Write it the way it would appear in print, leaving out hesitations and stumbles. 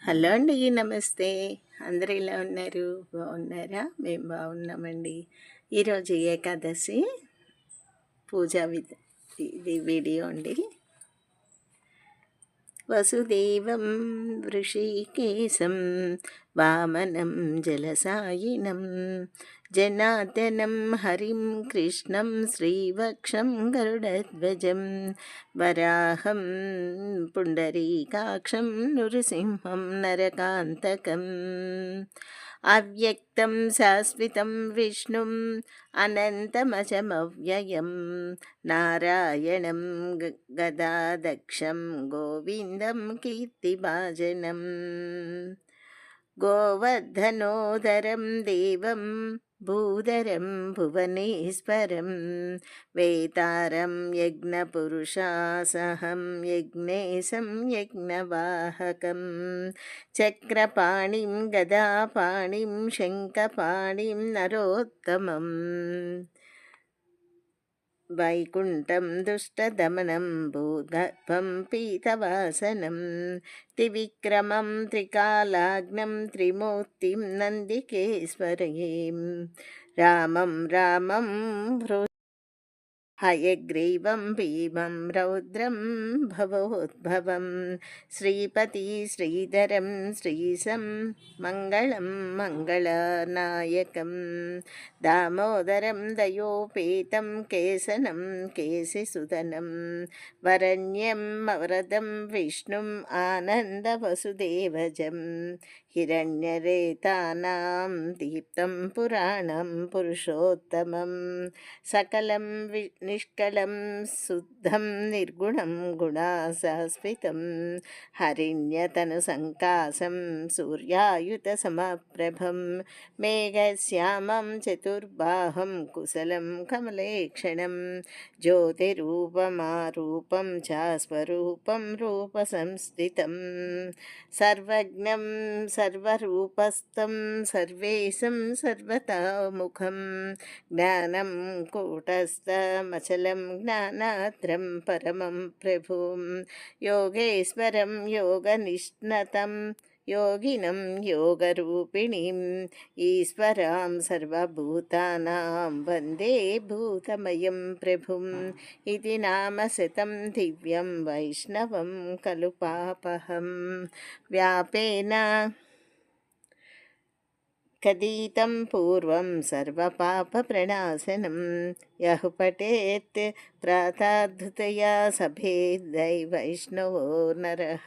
Hello అండి. నమస్తే. అందరూ ఎలా ఉన్నారు? బాగున్నారా? మేము బాగున్నామండి. ఈరోజు ఏకాదశి పూజా ఇది వీడియో అండి. వసుదేవం వృషికేశం వామనం జలసాయినం జనార్దనం హరిం కృష్ణం శ్రీవక్షం గరుడధ్వజం వరాహం పుండరీకాక్షం నృసింహం నరకాంతకం అవ్యక్తం శాశ్వతం విష్ణుం అనంతమచమవ్యయం నారాయణం గదాదక్షం గోవిందం కీర్తిభాజనం గోవర్ధనోదరం దేవం భూధరం భువనేశ్వరం వేతారం యజ్ఞపురుషాసహం యజ్ఞేశం యజ్ఞవాహకం చక్రపాణిం గదాపాణిం శంఖపాణిం నరోత్తమం వైకుంఠం దుష్టదమనం భూగర్భం పీతవాసనం త్రివిక్రమం త్రికాలాగ్నం త్రిమూర్తిం నందికేశ్వరీం రామం రామం హయగ్రీవం భీమం రౌద్రం భవోద్భవం శ్రీపతి శ్రీధరం శ్రీశం మంగళం మంగళనాయకం దామోదరం దయోపేతం కేశనం కేశిసుదనం వరణ్యం వరదం విష్ణుం ఆనందవసుదేవజం హిరణ్యరేతానాం దీప్తం పురాణం పురుషోత్తమం సకలం నిష్కళం శుద్ధం నిర్గుణం గుణాశాశ్వితం హరిణ్యతను సంకాశం సూర్యాయుత సమప్రభం మేఘశ్యామం చతుర్బాహం కుశలం కమలేక్షణం జ్యోతిరూపమారూపం చ స్వరూపం రూపసంస్థితం సర్వజ్ఞం సర్వరూపస్థం సర్వేశం సర్వతోముఖం జ్ఞానం కూటస్థమచలం జ్ఞానాత్రం పరమం ప్రభుం యోగేశ్వరం యోగనిష్ణతం యోగినం యోగరూపిణీం ఈశ్వరాం సర్వభూతానాం వందే భూతమయం ప్రభుం ఇది నామశతం దివ్యం వైష్ణవం ఖలు పాపహం వ్యాపేన కదీతం పూర్వం సర్వపాపప్రణాశనం యః పఠేత్ ప్రాతర్ధృతయా సభేదై వైష్ణవో నరః.